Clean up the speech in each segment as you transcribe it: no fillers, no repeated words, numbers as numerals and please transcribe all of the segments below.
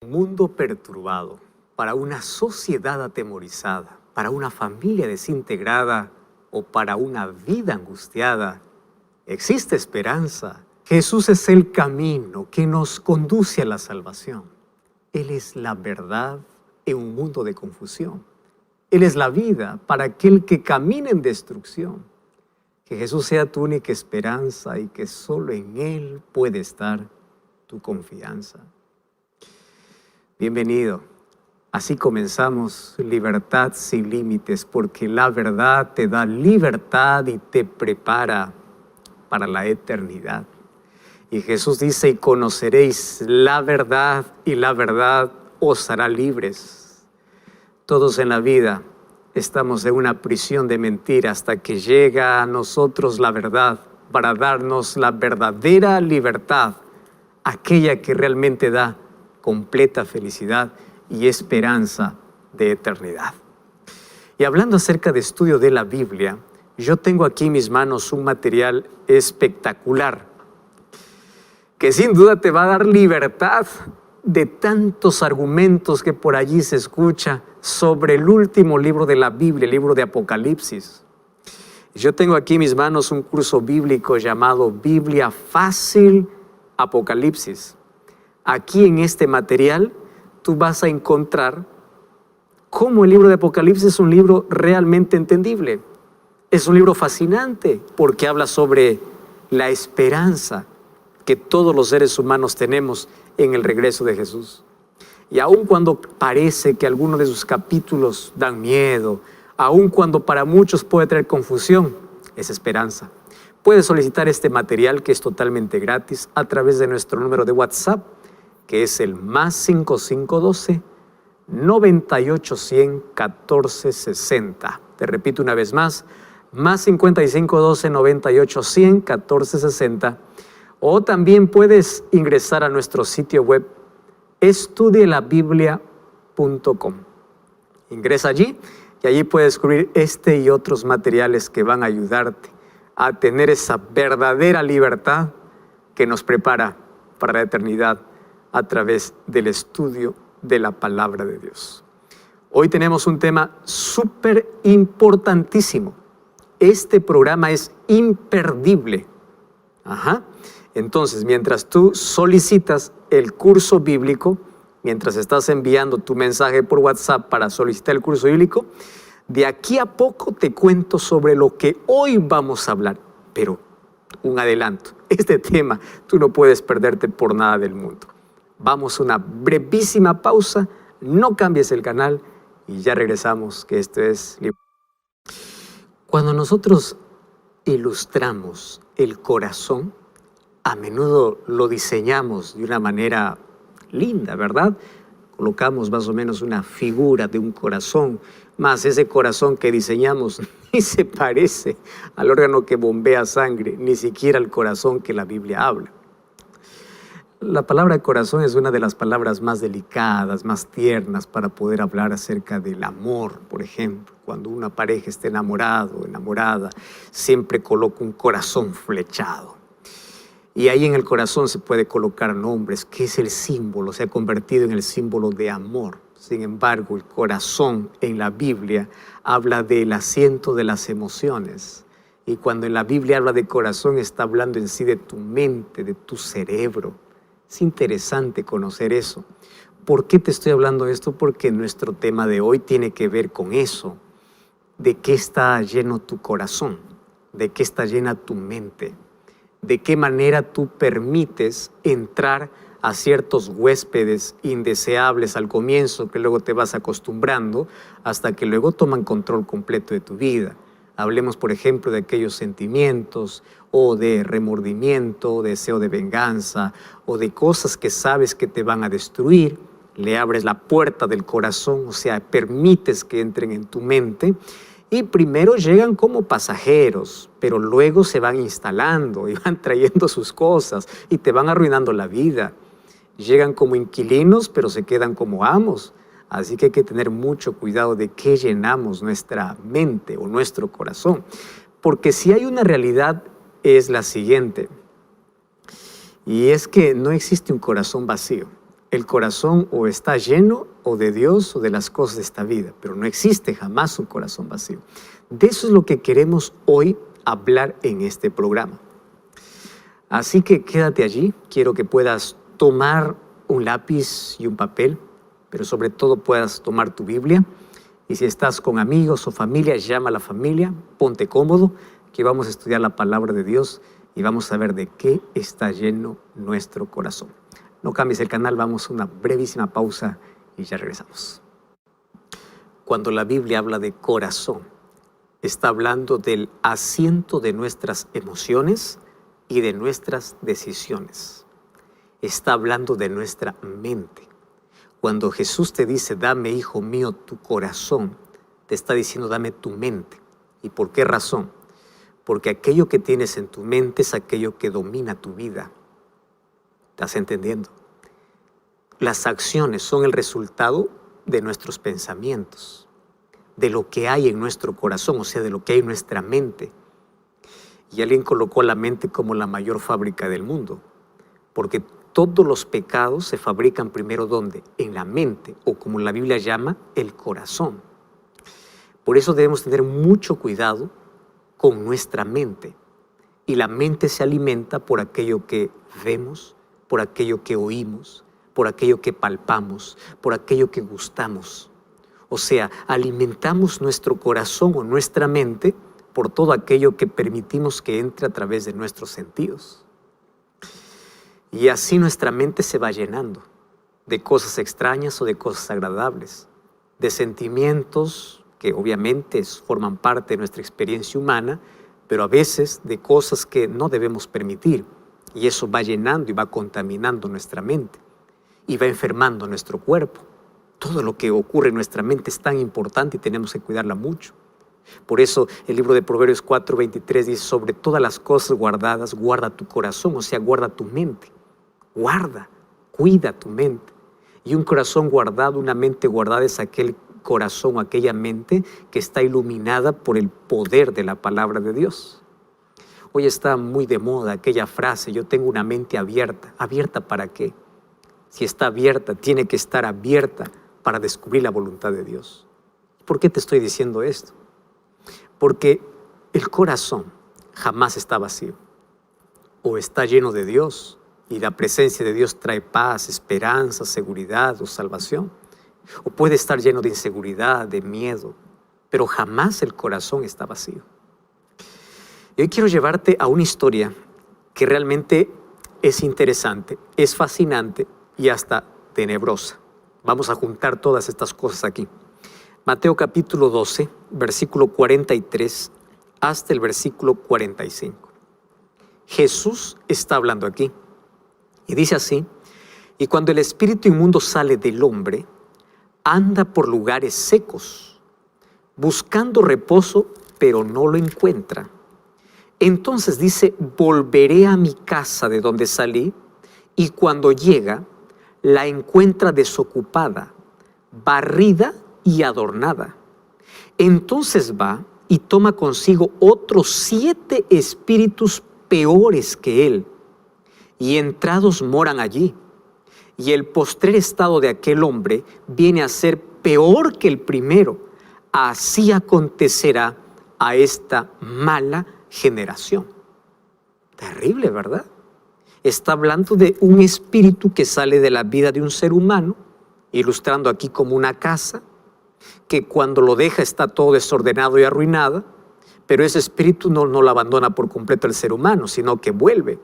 Un mundo perturbado, para una sociedad atemorizada, para una familia desintegrada o para una vida angustiada, existe esperanza. Jesús es el camino que nos conduce a la salvación. Él es la verdad en un mundo de confusión. Él es la vida para aquel que camina en destrucción. Que Jesús sea tu única esperanza y que solo en Él puede estar tu confianza. Bienvenido. Así comenzamos Libertad sin Límites, porque la verdad te da libertad y te prepara para la eternidad. Y Jesús dice, y conoceréis la verdad, y la verdad os hará libres. Todos en la vida estamos en una prisión de mentira hasta que llega a nosotros la verdad para darnos la verdadera libertad, aquella que realmente da completa felicidad y esperanza de eternidad. Y hablando acerca de estudio de la Biblia, yo tengo aquí en mis manos un material espectacular que sin duda te va a dar libertad de tantos argumentos que por allí se escucha sobre el último libro de la Biblia, el libro de Apocalipsis. Yo tengo aquí en mis manos un curso bíblico llamado Biblia Fácil Apocalipsis. Aquí en este material tú vas a encontrar cómo el libro de Apocalipsis es un libro realmente entendible. Es un libro fascinante porque habla sobre la esperanza que todos los seres humanos tenemos en el regreso de Jesús. Y aun cuando parece que algunos de sus capítulos dan miedo, aun cuando para muchos puede traer confusión, es esperanza. Puedes solicitar este material que es totalmente gratis a través de nuestro número de WhatsApp, que es el +5512 9810 1460. Te repito una vez más, +5512 9810 1460. O también puedes ingresar a nuestro sitio web estudielabiblia.com. Ingresa allí y allí puedes descubrir este y otros materiales que van a ayudarte a tener esa verdadera libertad que nos prepara para la eternidad a través del estudio de la palabra de Dios. Hoy tenemos un tema súper importantísimo. Este programa es imperdible. Entonces, mientras tú solicitas el curso bíblico, mientras estás enviando tu mensaje por WhatsApp para solicitar el curso bíblico, de aquí a poco te cuento sobre lo que hoy vamos a hablar. Pero un adelanto, este tema tú no puedes perderte por nada del mundo. Vamos a una brevísima pausa, no cambies el canal y ya regresamos, que esto es... Cuando nosotros ilustramos el corazón, a menudo lo diseñamos de una manera linda, ¿verdad? Colocamos más o menos una figura de un corazón, más ese corazón que diseñamos ni se parece al órgano que bombea sangre, ni siquiera al corazón que la Biblia habla. La palabra corazón es una de las palabras más delicadas, más tiernas para poder hablar acerca del amor, por ejemplo. Cuando una pareja está enamorado o enamorada, siempre coloca un corazón flechado. Y ahí en el corazón se puede colocar nombres, que es el símbolo, se ha convertido en el símbolo de amor. Sin embargo, el corazón en la Biblia habla del asiento de las emociones. Y cuando en la Biblia habla de corazón, está hablando en sí de tu mente, de tu cerebro. Es interesante conocer eso. ¿Por qué te estoy hablando de esto? Porque nuestro tema de hoy tiene que ver con eso. ¿De qué está lleno tu corazón? ¿De qué está llena tu mente? ¿De qué manera tú permites entrar a ciertos huéspedes indeseables al comienzo, que luego te vas acostumbrando, hasta que luego toman control completo de tu vida? Hablemos, por ejemplo, de aquellos sentimientos o de remordimiento, deseo de venganza o de cosas que sabes que te van a destruir. Le abres la puerta del corazón, o sea, permites que entren en tu mente y primero llegan como pasajeros, pero luego se van instalando y van trayendo sus cosas y te van arruinando la vida. Llegan como inquilinos, pero se quedan como amos. Así que hay que tener mucho cuidado de qué llenamos nuestra mente o nuestro corazón. Porque si hay una realidad es la siguiente. Y es que no existe un corazón vacío. El corazón o está lleno o de Dios o de las cosas de esta vida, pero no existe jamás un corazón vacío. De eso es lo que queremos hoy hablar en este programa. Así que quédate allí, quiero que puedas tomar un lápiz y un papel, pero sobre todo puedas tomar tu Biblia. Y si estás con amigos o familia, llama a la familia, ponte cómodo, que vamos a estudiar la palabra de Dios y vamos a ver de qué está lleno nuestro corazón. No cambies el canal, vamos a una brevísima pausa y ya regresamos. Cuando la Biblia habla de corazón, está hablando del asiento de nuestras emociones y de nuestras decisiones. Está hablando de nuestra mente. Cuando Jesús te dice, dame, hijo mío, tu corazón, te está diciendo, dame tu mente. ¿Y por qué razón? Porque aquello que tienes en tu mente es aquello que domina tu vida. ¿Estás entendiendo? Las acciones son el resultado de nuestros pensamientos, de lo que hay en nuestro corazón, o sea, de lo que hay en nuestra mente. Y alguien colocó la mente como la mayor fábrica del mundo, porque todos los pecados se fabrican primero ¿dónde? En la mente, o como la Biblia llama, el corazón. Por eso debemos tener mucho cuidado con nuestra mente. Y la mente se alimenta por aquello que vemos, por aquello que oímos, por aquello que palpamos, por aquello que gustamos. O sea, alimentamos nuestro corazón o nuestra mente por todo aquello que permitimos que entre a través de nuestros sentidos. Y así nuestra mente se va llenando de cosas extrañas o de cosas agradables, de sentimientos que obviamente forman parte de nuestra experiencia humana, pero a veces de cosas que no debemos permitir. Y eso va llenando y va contaminando nuestra mente y va enfermando nuestro cuerpo. Todo lo que ocurre en nuestra mente es tan importante y tenemos que cuidarla mucho. Por eso el libro de Proverbios 4:23 dice, sobre todas las cosas guardadas, guarda tu corazón, o sea, guarda tu mente. Guarda, cuida tu mente. Y un corazón guardado, una mente guardada es aquel corazón o aquella mente que está iluminada por el poder de la palabra de Dios. Hoy está muy de moda aquella frase, yo tengo una mente abierta. ¿Abierta para qué? Si está abierta, tiene que estar abierta para descubrir la voluntad de Dios. ¿Por qué te estoy diciendo esto? Porque el corazón jamás está vacío. O está lleno de Dios y la presencia de Dios trae paz, esperanza, seguridad o salvación. O puede estar lleno de inseguridad, de miedo, pero jamás el corazón está vacío. Y hoy quiero llevarte a una historia que realmente es interesante, es fascinante y hasta tenebrosa. Vamos a juntar todas estas cosas aquí. Mateo capítulo 12, versículo 43 hasta el versículo 45. Jesús está hablando aquí y dice así, y cuando el espíritu inmundo sale del hombre, anda por lugares secos, buscando reposo, pero no lo encuentra. Entonces dice, volveré a mi casa de donde salí, y cuando llega, la encuentra desocupada, barrida y adornada. Entonces va y toma consigo otros 7 espíritus peores que él, y entrados moran allí. Y el postrer estado de aquel hombre viene a ser peor que el primero. Así acontecerá a esta mala generación. Terrible, ¿verdad? Está hablando de un espíritu que sale de la vida de un ser humano, ilustrando aquí como una casa, que cuando lo deja está todo desordenado y arruinado, pero ese espíritu no lo abandona por completo el ser humano, sino que vuelve.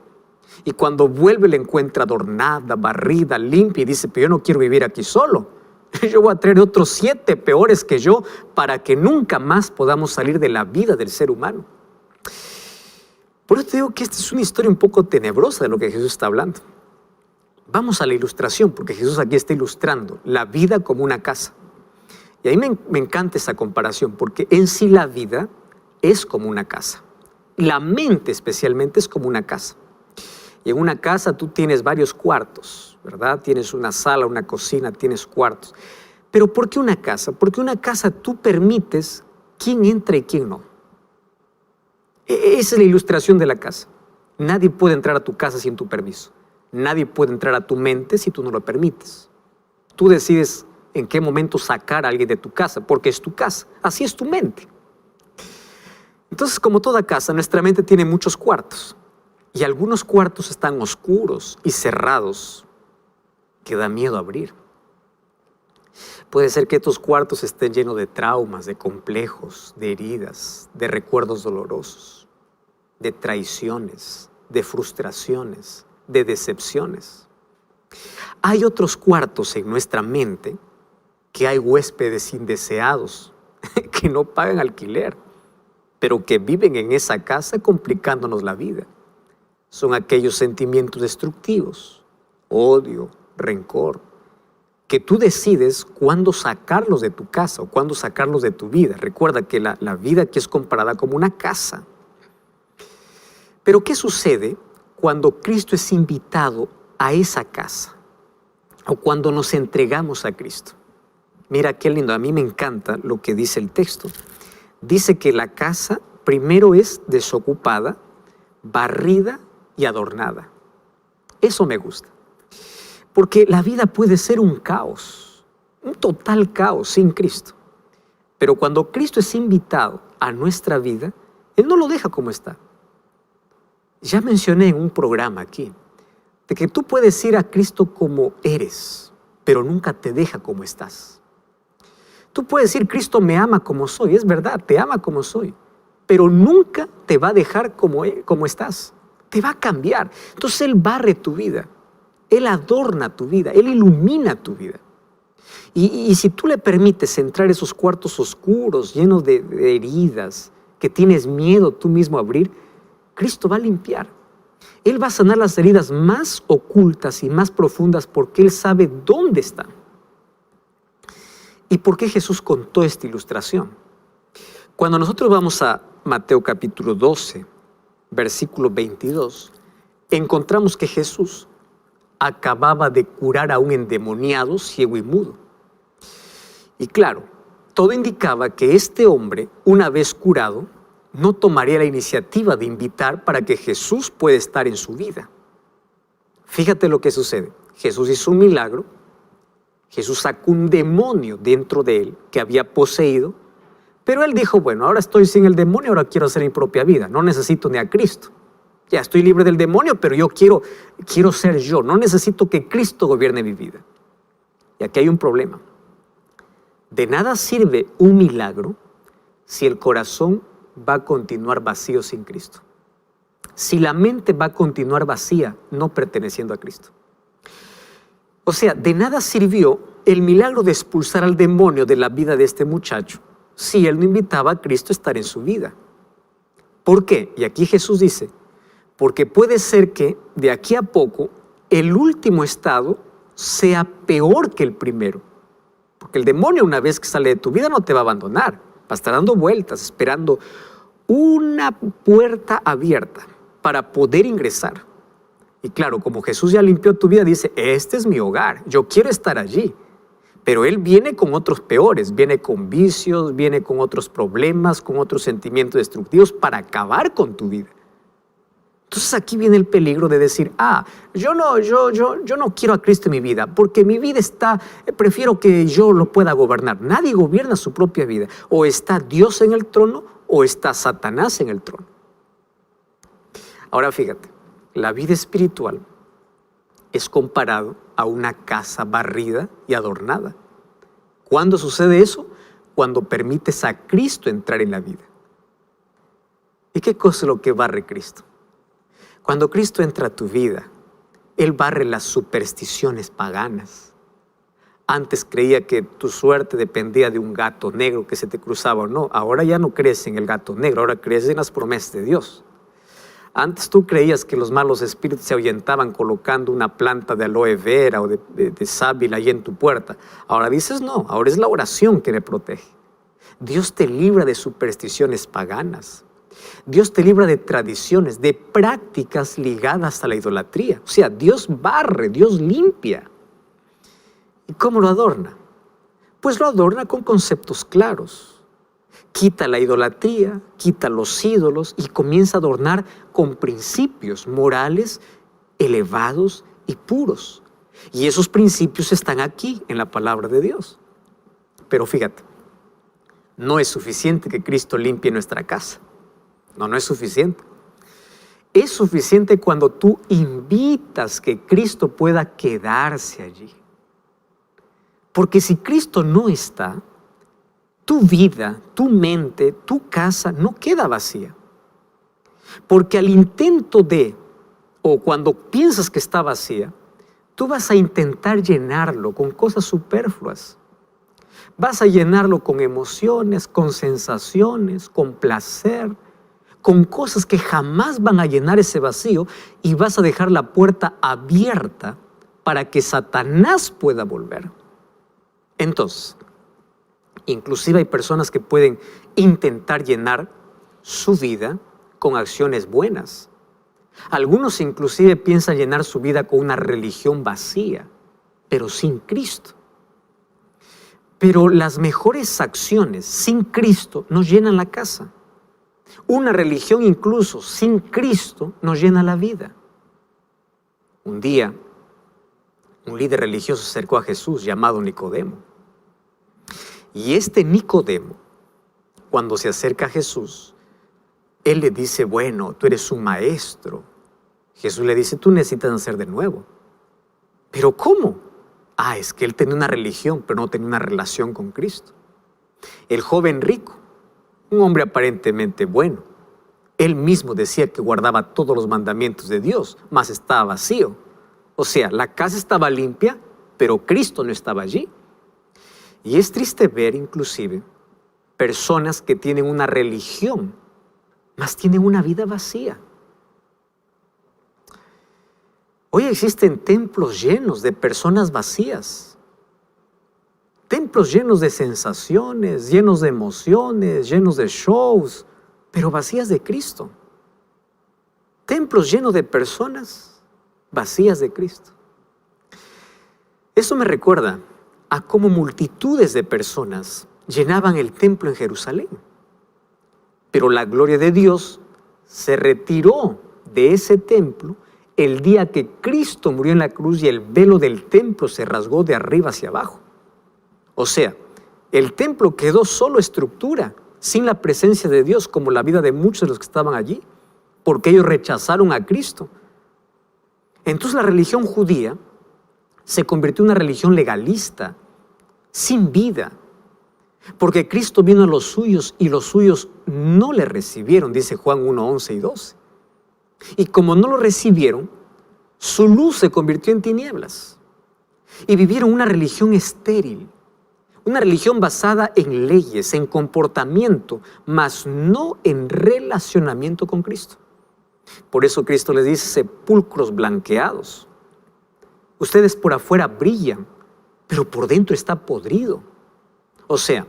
Y cuando vuelve la encuentra adornada, barrida, limpia y dice, pero yo no quiero vivir aquí solo. Yo voy a traer otros 7 peores que yo para que nunca más podamos salir de la vida del ser humano. Por eso te digo que esta es una historia un poco tenebrosa de lo que Jesús está hablando. Vamos a la ilustración, porque Jesús aquí está ilustrando la vida como una casa. Y a mí me encanta esa comparación, porque en sí la vida es como una casa. La mente especialmente es como una casa. Y en una casa tú tienes varios cuartos, ¿verdad? Tienes una sala, una cocina, tienes cuartos. Pero ¿por qué una casa? Porque una casa tú permites quién entra y quién no. Esa es la ilustración de la casa. Nadie puede entrar a tu casa sin tu permiso. Nadie puede entrar a tu mente si tú no lo permites. Tú decides en qué momento sacar a alguien de tu casa, porque es tu casa. Así es tu mente. Entonces, como toda casa, nuestra mente tiene muchos cuartos. Y algunos cuartos están oscuros y cerrados, que da miedo abrir. Puede ser que estos cuartos estén llenos de traumas, de complejos, de heridas, de recuerdos dolorosos, de traiciones, de frustraciones, de decepciones. Hay otros cuartos en nuestra mente que hay huéspedes indeseados que no pagan alquiler, pero que viven en esa casa complicándonos la vida. Son aquellos sentimientos destructivos, odio, rencor, que tú decides cuándo sacarlos de tu casa o cuándo sacarlos de tu vida. Recuerda que la vida aquí es comparada como una casa. Pero ¿qué sucede cuando Cristo es invitado a esa casa? O cuando nos entregamos a Cristo. Mira qué lindo, a mí me encanta lo que dice el texto. Dice que la casa primero es desocupada, barrida y adornada. Eso me gusta. Porque la vida puede ser un caos, un total caos sin Cristo. Pero cuando Cristo es invitado a nuestra vida, Él no lo deja como está. Ya mencioné en un programa aquí, de que tú puedes ir a Cristo como eres, pero nunca te deja como estás. Tú puedes decir, Cristo me ama como soy, es verdad, te ama como soy, pero nunca te va a dejar como estás, te va a cambiar. Entonces Él barre tu vida, Él adorna tu vida, Él ilumina tu vida. Y si tú le permites entrar a esos cuartos oscuros, llenos de heridas, que tienes miedo tú mismo a abrir, Cristo va a limpiar. Él va a sanar las heridas más ocultas y más profundas porque Él sabe dónde están. ¿Y por qué Jesús contó esta ilustración? Cuando nosotros vamos a Mateo capítulo 12, versículo 22, encontramos que Jesús acababa de curar a un endemoniado, ciego y mudo. Y claro, todo indicaba que este hombre, una vez curado, no tomaría la iniciativa de invitar para que Jesús pueda estar en su vida. Fíjate lo que sucede. Jesús hizo un milagro. Jesús sacó un demonio dentro de él que había poseído, pero él dijo, bueno, ahora estoy sin el demonio, ahora quiero hacer mi propia vida. No necesito ni a Cristo. Ya estoy libre del demonio, pero yo quiero ser yo. No necesito que Cristo gobierne mi vida. Y aquí hay un problema. De nada sirve un milagro si el corazón va a continuar vacío sin Cristo. Si la mente va a continuar vacía, no perteneciendo a Cristo. O sea, de nada sirvió el milagro de expulsar al demonio de la vida de este muchacho si él no invitaba a Cristo a estar en su vida. ¿Por qué? Y aquí Jesús dice, porque puede ser que de aquí a poco el último estado sea peor que el primero. Porque el demonio, una vez que sale de tu vida, no te va a abandonar. Va a estar dando vueltas, esperando una puerta abierta para poder ingresar. Y claro, como Jesús ya limpió tu vida, dice, este es mi hogar, yo quiero estar allí. Pero Él viene con otros peores, viene con vicios, viene con otros problemas, con otros sentimientos destructivos para acabar con tu vida. Entonces aquí viene el peligro de decir, yo no quiero a Cristo en mi vida, porque mi vida prefiero que yo lo pueda gobernar. Nadie gobierna su propia vida. O está Dios en el trono, o está Satanás en el trono. Ahora fíjate, la vida espiritual es comparado a una casa barrida y adornada. ¿Cuándo sucede eso? Cuando permites a Cristo entrar en la vida. ¿Y qué cosa es lo que barre Cristo? Cuando Cristo entra a tu vida, Él barre las supersticiones paganas. Antes creía que tu suerte dependía de un gato negro que se te cruzaba o no. Ahora ya no crees en el gato negro, ahora crees en las promesas de Dios. Antes tú creías que los malos espíritus se ahuyentaban colocando una planta de aloe vera o de sábila ahí en tu puerta. Ahora dices no, ahora es la oración que me protege. Dios te libra de supersticiones paganas. Dios te libra de tradiciones, de prácticas ligadas a la idolatría. O sea, Dios barre, Dios limpia. ¿Y cómo lo adorna? Pues lo adorna con conceptos claros. Quita la idolatría, quita los ídolos y comienza a adornar con principios morales elevados y puros. Y esos principios están aquí en la palabra de Dios. Pero fíjate, no es suficiente que Cristo limpie nuestra casa. No es suficiente. Es suficiente cuando tú invitas que Cristo pueda quedarse allí. Porque si Cristo no está, tu vida, tu mente, tu casa no queda vacía. Porque al intento de, o cuando piensas que está vacía, tú vas a intentar llenarlo con cosas superfluas. Vas a llenarlo con emociones, con sensaciones, con placer, con cosas que jamás van a llenar ese vacío, y vas a dejar la puerta abierta para que Satanás pueda volver. Entonces, inclusive hay personas que pueden intentar llenar su vida con acciones buenas. Algunos inclusive piensan llenar su vida con una religión vacía, pero sin Cristo. Pero las mejores acciones sin Cristo nos llenan la casa. Una religión incluso sin Cristo nos llena la vida. Un día, un líder religioso se acercó a Jesús llamado Nicodemo. Y este Nicodemo, cuando se acerca a Jesús, él le dice, bueno, tú eres un maestro. Jesús le dice, tú necesitas nacer de nuevo. ¿Pero cómo? Es que él tenía una religión, pero no tenía una relación con Cristo. El joven rico, un hombre aparentemente bueno, él mismo decía que guardaba todos los mandamientos de Dios, mas estaba vacío. O sea, la casa estaba limpia, pero Cristo no estaba allí. Y es triste ver inclusive personas que tienen una religión, mas tienen una vida vacía. Hoy existen templos llenos de personas vacías. Templos llenos de sensaciones, llenos de emociones, llenos de shows, pero vacías de Cristo. Templos llenos de personas vacías de Cristo. Eso me recuerda a cómo multitudes de personas llenaban el templo en Jerusalén. Pero la gloria de Dios se retiró de ese templo el día que Cristo murió en la cruz y el velo del templo se rasgó de arriba hacia abajo. O sea, el templo quedó solo estructura, sin la presencia de Dios, como la vida de muchos de los que estaban allí, porque ellos rechazaron a Cristo. Entonces la religión judía se convirtió en una religión legalista, sin vida, porque Cristo vino a los suyos y los suyos no le recibieron, dice Juan 1, 11 y 12. Y como no lo recibieron, su luz se convirtió en tinieblas. Y vivieron una religión estéril, una religión basada en leyes, en comportamiento, mas no en relacionamiento con Cristo. Por eso Cristo les dice, sepulcros blanqueados. Ustedes por afuera brillan, pero por dentro está podrido. O sea,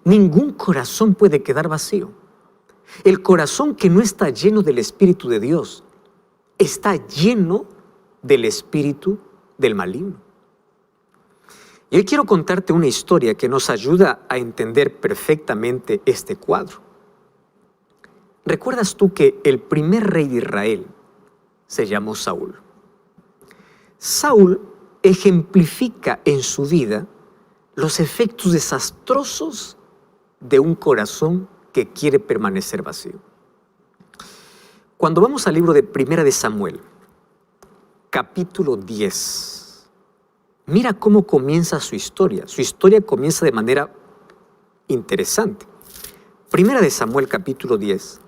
ningún corazón puede quedar vacío. El corazón que no está lleno del Espíritu de Dios está lleno del espíritu del maligno. Y hoy quiero contarte una historia que nos ayuda a entender perfectamente este cuadro. ¿Recuerdas tú que el primer rey de Israel se llamó Saúl? Saúl ejemplifica en su vida los efectos desastrosos de un corazón que quiere permanecer vacío. Cuando vamos al libro de Primera de Samuel, capítulo 10, mira cómo comienza su historia. Su historia comienza de manera interesante. Primera de Samuel, capítulo 10,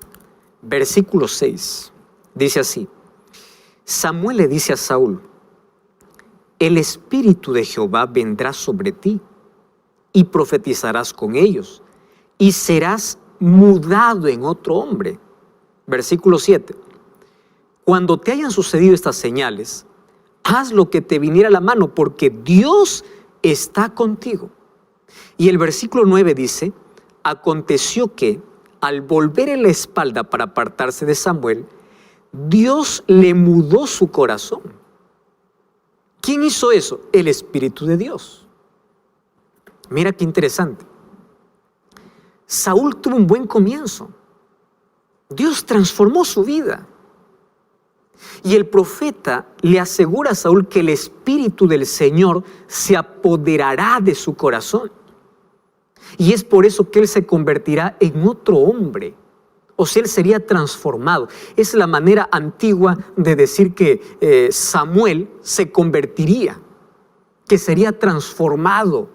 versículo 6, dice así: Samuel le dice a Saúl, el Espíritu de Jehová vendrá sobre ti y profetizarás con ellos y serás mudado en otro hombre. Versículo 7. Cuando te hayan sucedido estas señales, haz lo que te viniera a la mano, porque Dios está contigo. Y el versículo 9 dice, aconteció que, al volver en la espalda para apartarse de Samuel, Dios le mudó su corazón. ¿Quién hizo eso? El Espíritu de Dios. Mira qué interesante. Saúl tuvo un buen comienzo. Dios transformó su vida. Y el profeta le asegura a Saúl que el Espíritu del Señor se apoderará de su corazón. Y es por eso que él se convertirá en otro hombre. O sea, él sería transformado. Es la manera antigua de decir que Samuel se convertiría, que sería transformado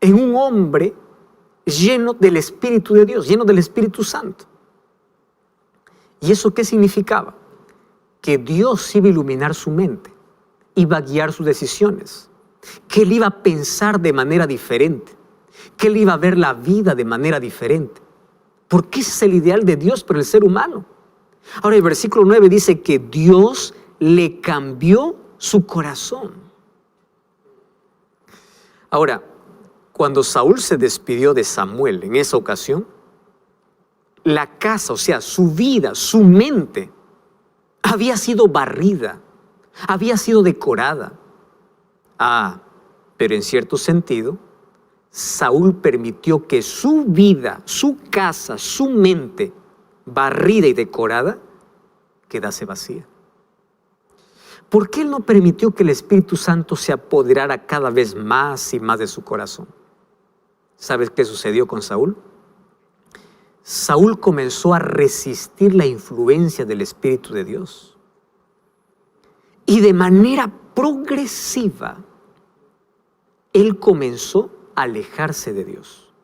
en un hombre lleno del Espíritu de Dios, lleno del Espíritu Santo. ¿Y eso qué significaba? Que Dios iba a iluminar su mente, iba a guiar sus decisiones, que él iba a pensar de manera diferente, que él iba a ver la vida de manera diferente. Porque ese es el ideal de Dios para el ser humano. Ahora el versículo 9 dice que Dios le cambió su corazón. Ahora, cuando Saúl se despidió de Samuel en esa ocasión, la casa, o sea, su vida, su mente, había sido barrida, había sido decorada. Pero en cierto sentido, Saúl permitió que su vida, su casa, su mente, barrida y decorada, quedase vacía. ¿Por qué él no permitió que el Espíritu Santo se apoderara cada vez más y más de su corazón? ¿Sabes qué sucedió con Saúl? Saúl comenzó a resistir la influencia del Espíritu de Dios. Y de manera progresiva, él comenzó a alejarse de Dios.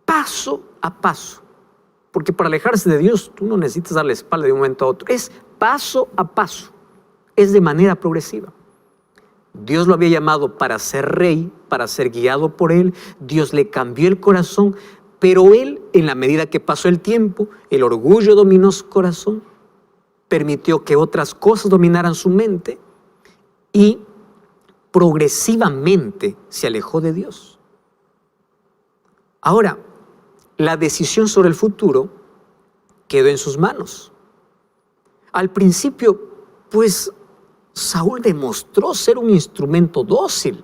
Paso a paso. Porque para alejarse de Dios, tú no necesitas dar la espalda de un momento a otro. Es paso a paso. Es de manera progresiva. Dios lo había llamado para ser rey, para ser guiado por él. Dios le cambió el corazón, pero él, en la medida que pasó el tiempo, el orgullo dominó su corazón, permitió que otras cosas dominaran su mente y progresivamente se alejó de Dios. Ahora, la decisión sobre el futuro quedó en sus manos. Al principio, pues, Saúl demostró ser un instrumento dócil.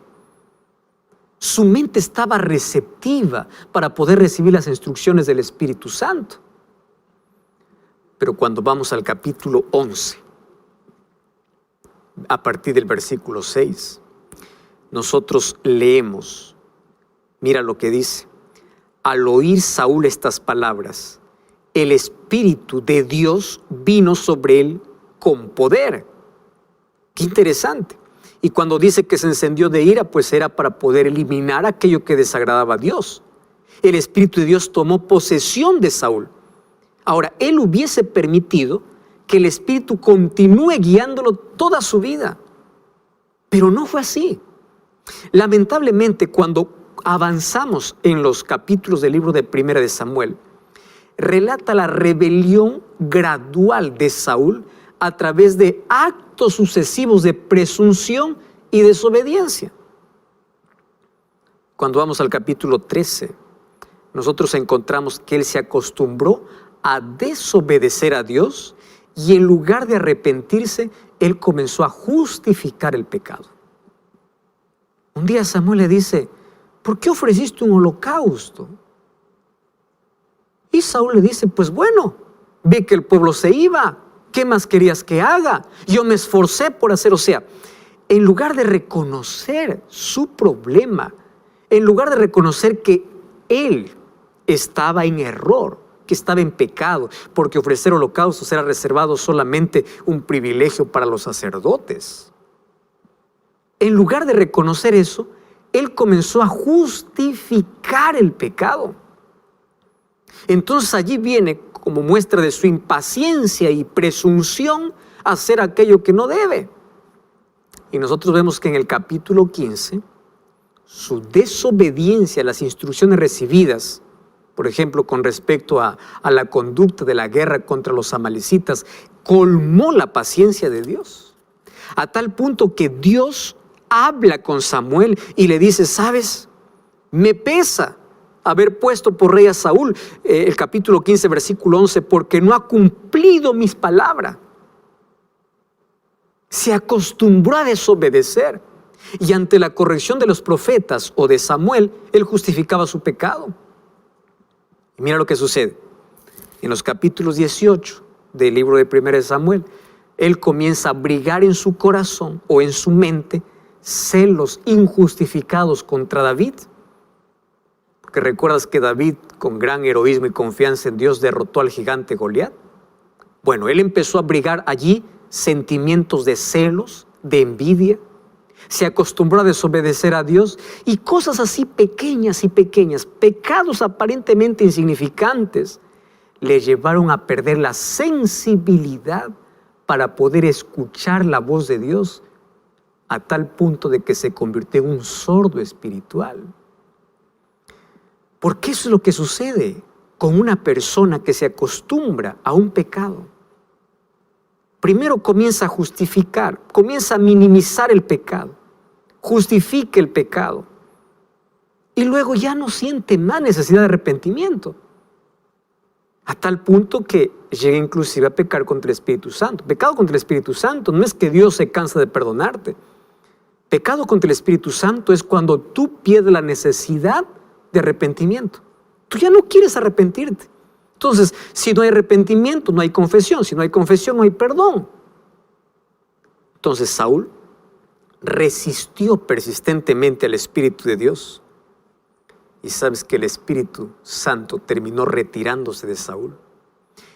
Su mente estaba receptiva para poder recibir las instrucciones del Espíritu Santo. Pero cuando vamos al capítulo 11, a partir del versículo 6, nosotros leemos, mira lo que dice: al oír Saúl estas palabras, el Espíritu de Dios vino sobre él con poder. Qué interesante. Y cuando dice que se encendió de ira, pues era para poder eliminar aquello que desagradaba a Dios. El Espíritu de Dios tomó posesión de Saúl. Ahora, él hubiese permitido que el Espíritu continúe guiándolo toda su vida. Pero no fue así. Lamentablemente, cuando avanzamos en los capítulos del libro de Primera de Samuel, relata la rebelión gradual de Saúl a través de actos sucesivos de presunción y desobediencia. Cuando vamos al capítulo 13, nosotros encontramos que él se acostumbró a desobedecer a Dios y en lugar de arrepentirse, él comenzó a justificar el pecado. Un día Samuel le dice: ¿por qué ofreciste un holocausto? Y Saúl le dice: pues bueno, vi que el pueblo se iba. ¿Qué más querías que haga? Yo me esforcé por hacer. O sea, en lugar de reconocer su problema, en lugar de reconocer que él estaba en error, que estaba en pecado, porque ofrecer holocaustos era reservado solamente un privilegio para los sacerdotes. En lugar de reconocer eso, él comenzó a justificar el pecado. Entonces allí viene, como muestra de su impaciencia y presunción, a hacer aquello que no debe. Y nosotros vemos que en el capítulo 15, su desobediencia a las instrucciones recibidas, por ejemplo, con respecto a la conducta de la guerra contra los amalecitas, colmó la paciencia de Dios. A tal punto que Dios habla con Samuel y le dice: ¿sabes? Me pesa haber puesto por rey a Saúl, el capítulo 15, versículo 11, porque no ha cumplido mis palabras. Se acostumbró a desobedecer y ante la corrección de los profetas o de Samuel, él justificaba su pecado. Y mira lo que sucede. En los capítulos 18 del libro de 1 de Samuel, él comienza a abrigar en su corazón o en su mente celos injustificados contra David. Porque recuerdas que David, con gran heroísmo y confianza en Dios, derrotó al gigante Goliat. Bueno, él empezó a abrigar allí sentimientos de celos, de envidia. Se acostumbró a desobedecer a Dios y cosas así pequeñas y pequeñas, pecados aparentemente insignificantes, le llevaron a perder la sensibilidad para poder escuchar la voz de Dios, a tal punto de que se convirtió en un sordo espiritual. Porque eso es lo que sucede con una persona que se acostumbra a un pecado. Primero comienza a justificar, comienza a minimizar el pecado, justifica el pecado y luego ya no siente más necesidad de arrepentimiento, a tal punto que llega inclusive a pecar contra el Espíritu Santo. Pecado contra el Espíritu Santo no es que Dios se cansa de perdonarte. Pecado contra el Espíritu Santo es cuando tú pierdes la necesidad de arrepentimiento. Tú ya no quieres arrepentirte. Entonces, si no hay arrepentimiento, no hay confesión. Si no hay confesión, no hay perdón. Entonces Saúl resistió persistentemente al Espíritu de Dios. Y sabes que el Espíritu Santo terminó retirándose de Saúl.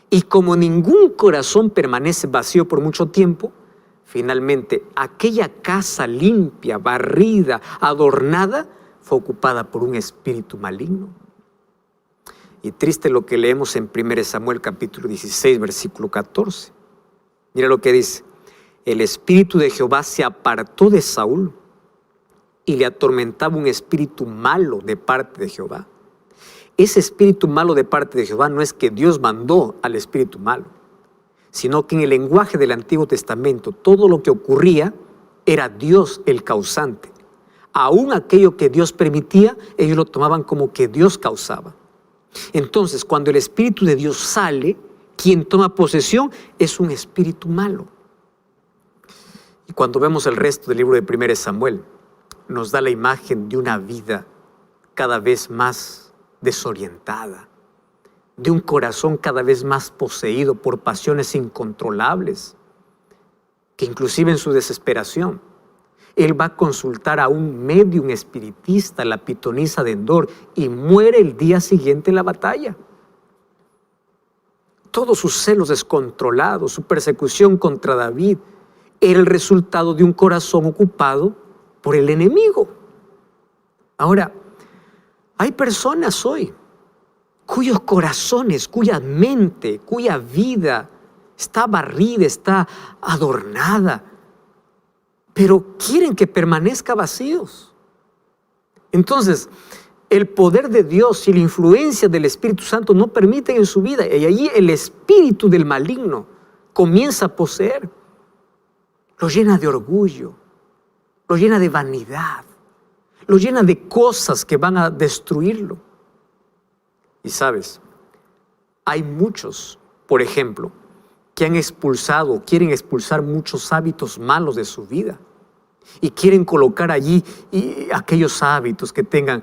Y como ningún corazón permanece vacío por mucho tiempo, finalmente aquella casa limpia, barrida, adornada, fue ocupada por un espíritu maligno. Y triste lo que leemos en 1 Samuel capítulo 16, versículo 14. Mira lo que dice. El espíritu de Jehová se apartó de Saúl y le atormentaba un espíritu malo de parte de Jehová. Ese espíritu malo de parte de Jehová no es que Dios mandó al espíritu malo, sino que en el lenguaje del Antiguo Testamento todo lo que ocurría era Dios el causante. Aún aquello que Dios permitía, ellos lo tomaban como que Dios causaba. Entonces, cuando el Espíritu de Dios sale, quien toma posesión es un espíritu malo. Y cuando vemos el resto del libro de 1 Samuel, nos da la imagen de una vida cada vez más desorientada, de un corazón cada vez más poseído por pasiones incontrolables, que inclusive en su desesperación, él va a consultar a un medium espiritista, la pitonisa de Endor, y muere el día siguiente en la batalla. Todos sus celos descontrolados, su persecución contra David, era el resultado de un corazón ocupado por el enemigo. Ahora, hay personas hoy cuyos corazones, cuya mente, cuya vida está barrida, está adornada, pero quieren que permanezca vacíos. Entonces, el poder de Dios y la influencia del Espíritu Santo no permiten en su vida, y allí el espíritu del maligno comienza a poseer. Lo llena de orgullo, lo llena de vanidad, lo llena de cosas que van a destruirlo. Y sabes, hay muchos, por ejemplo, que han expulsado, quieren expulsar muchos hábitos malos de su vida y quieren colocar allí aquellos hábitos que tengan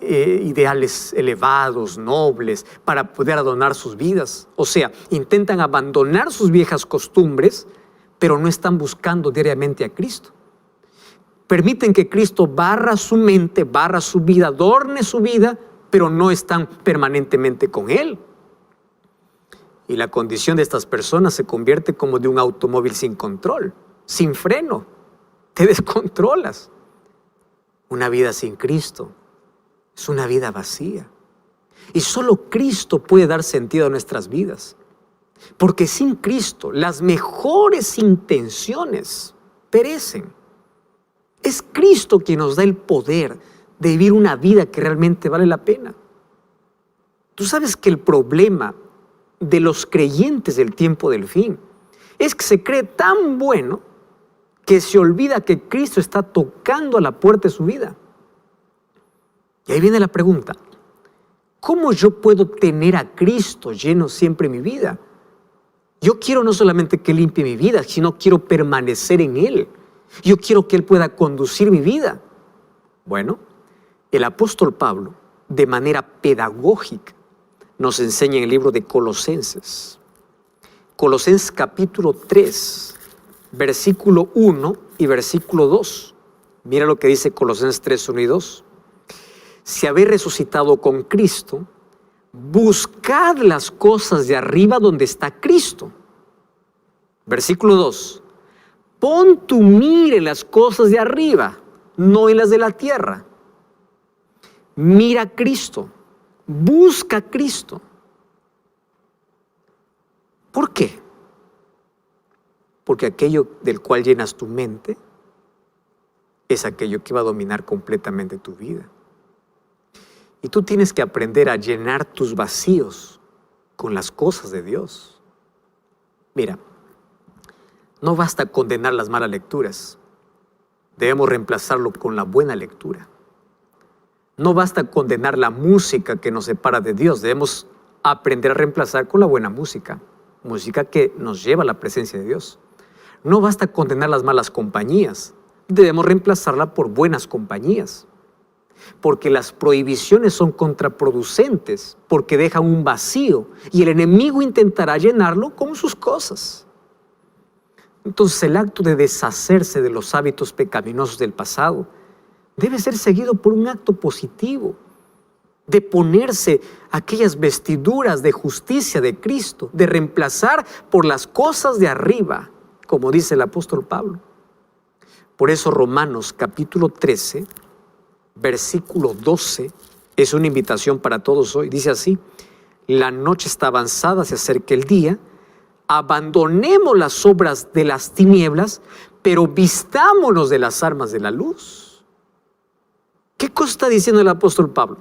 ideales elevados, nobles, para poder adornar sus vidas. O sea, intentan abandonar sus viejas costumbres, pero no están buscando diariamente a Cristo. Permiten que Cristo barra su mente, barra su vida, adorne su vida, pero no están permanentemente con Él. Y la condición de estas personas se convierte como de un automóvil sin control, sin freno. Te descontrolas. Una vida sin Cristo es una vida vacía. Y solo Cristo puede dar sentido a nuestras vidas. Porque sin Cristo las mejores intenciones perecen. Es Cristo quien nos da el poder de vivir una vida que realmente vale la pena. Tú sabes que el problema de los creyentes del tiempo del fin es que se cree tan bueno que se olvida que Cristo está tocando a la puerta de su vida. Y ahí viene la pregunta: ¿cómo yo puedo tener a Cristo lleno siempre en mi vida? Yo quiero no solamente que limpie mi vida, sino quiero permanecer en Él. Yo quiero que Él pueda conducir mi vida. Bueno, el apóstol Pablo, de manera pedagógica, nos enseña en el libro de Colosenses. Colosenses capítulo 3, versículo 1 y versículo 2. Mira lo que dice Colosenses 3, 1 y 2. Si habéis resucitado con Cristo, buscad las cosas de arriba donde está Cristo. Versículo 2. Pon tu mira en las cosas de arriba, no en las de la tierra. Mira a Cristo, busca a Cristo. ¿Por qué? Porque aquello del cual llenas tu mente es aquello que va a dominar completamente tu vida. Y tú tienes que aprender a llenar tus vacíos con las cosas de Dios. Mira, no basta condenar las malas lecturas. Debemos reemplazarlo con la buena lectura. No basta condenar la música que nos separa de Dios. Debemos aprender a reemplazar con la buena música. Música que nos lleva a la presencia de Dios. No basta condenar las malas compañías. Debemos reemplazarla por buenas compañías. Porque las prohibiciones son contraproducentes, porque dejan un vacío y el enemigo intentará llenarlo con sus cosas. Entonces el acto de deshacerse de los hábitos pecaminosos del pasado debe ser seguido por un acto positivo, de ponerse aquellas vestiduras de justicia de Cristo, de reemplazar por las cosas de arriba, como dice el apóstol Pablo. Por eso Romanos capítulo 13, versículo 12, es una invitación para todos hoy. Dice así: la noche está avanzada, se acerca el día, abandonemos las obras de las tinieblas, pero vistámonos de las armas de la luz. ¿Qué cosa está diciendo el apóstol Pablo?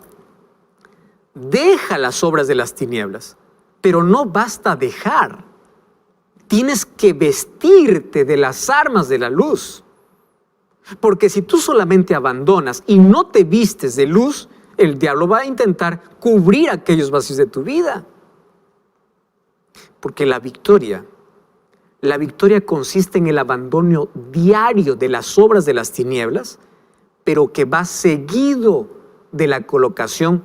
Deja las obras de las tinieblas, pero no basta dejar. Tienes que vestirte de las armas de la luz. Porque si tú solamente abandonas y no te vistes de luz, el diablo va a intentar cubrir aquellos vacíos de tu vida. Porque la victoria consiste en el abandono diario de las obras de las tinieblas, pero que va seguido de la colocación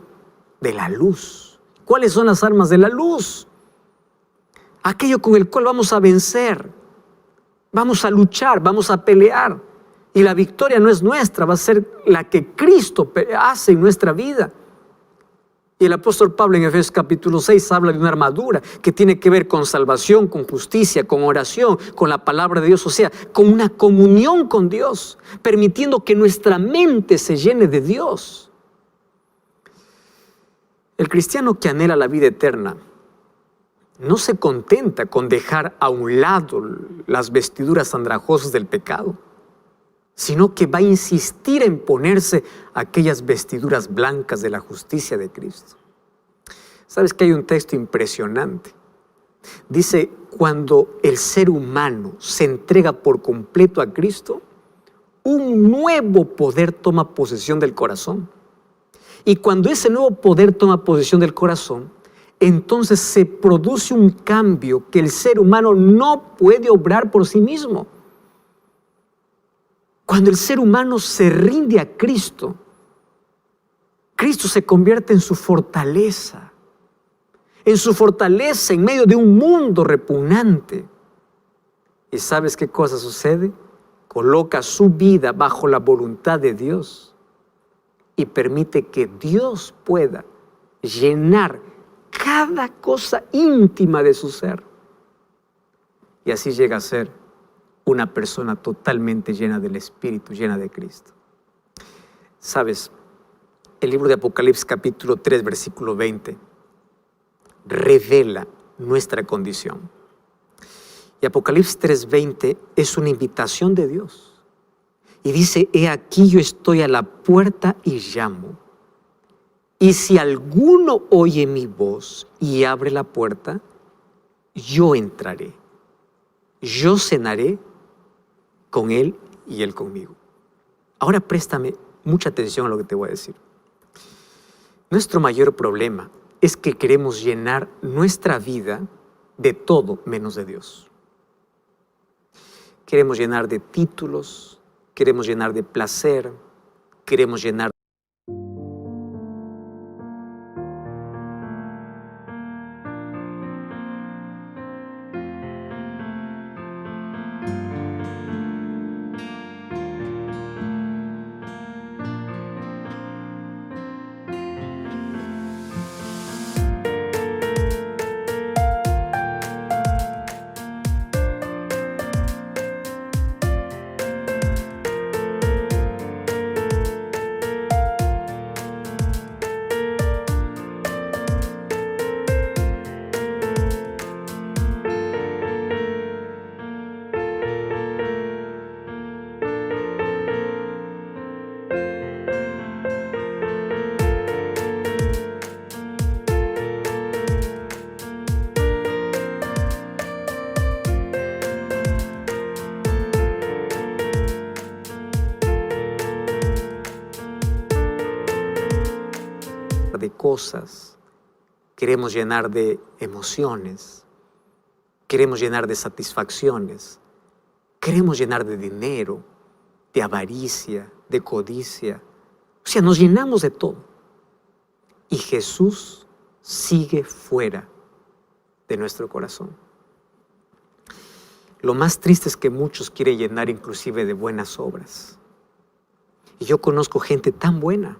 de la luz. ¿Cuáles son las armas de la luz? Aquello con el cual vamos a vencer, vamos a luchar, vamos a pelear. Y la victoria no es nuestra, va a ser la que Cristo hace en nuestra vida. Y el apóstol Pablo en Efesios capítulo 6 habla de una armadura que tiene que ver con salvación, con justicia, con oración, con la palabra de Dios, o sea, con una comunión con Dios, permitiendo que nuestra mente se llene de Dios. El cristiano que anhela la vida eterna no se contenta con dejar a un lado las vestiduras andrajosas del pecado, sino que va a insistir en ponerse aquellas vestiduras blancas de la justicia de Cristo. ¿Sabes que hay un texto impresionante? Dice, cuando el ser humano se entrega por completo a Cristo, un nuevo poder toma posesión del corazón. Y cuando ese nuevo poder toma posesión del corazón, entonces se produce un cambio que el ser humano no puede obrar por sí mismo. Cuando el ser humano se rinde a Cristo, Cristo se convierte en su fortaleza en medio de un mundo repugnante. ¿Y sabes qué cosa sucede? Coloca su vida bajo la voluntad de Dios y permite que Dios pueda llenar cada cosa íntima de su ser. Y así llega a ser una persona totalmente llena del Espíritu, llena de Cristo. ¿Sabes? El libro de Apocalipsis capítulo 3, versículo 20, revela nuestra condición. Y Apocalipsis 3:20 es una invitación de Dios. Y dice, he aquí yo estoy a la puerta y llamo. Y si alguno oye mi voz y abre la puerta, yo entraré. Yo cenaré con él y él conmigo. Ahora préstame mucha atención a lo que te voy a decir. Nuestro mayor problema es que queremos llenar nuestra vida de todo menos de Dios. Queremos llenar de títulos, queremos llenar de placer, queremos llenar llenar de cosas, queremos llenar de emociones, queremos llenar de satisfacciones, queremos llenar de dinero, de avaricia, de codicia. O sea, nos llenamos de todo. Y Jesús sigue fuera de nuestro corazón. Lo más triste es que muchos quieren llenar inclusive de buenas obras. Y yo conozco gente tan buena.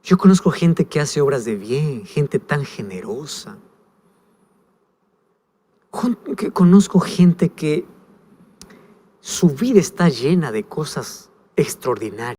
Yo conozco gente que hace obras de bien, gente tan generosa. Conozco gente que su vida está llena de cosas extraordinarias.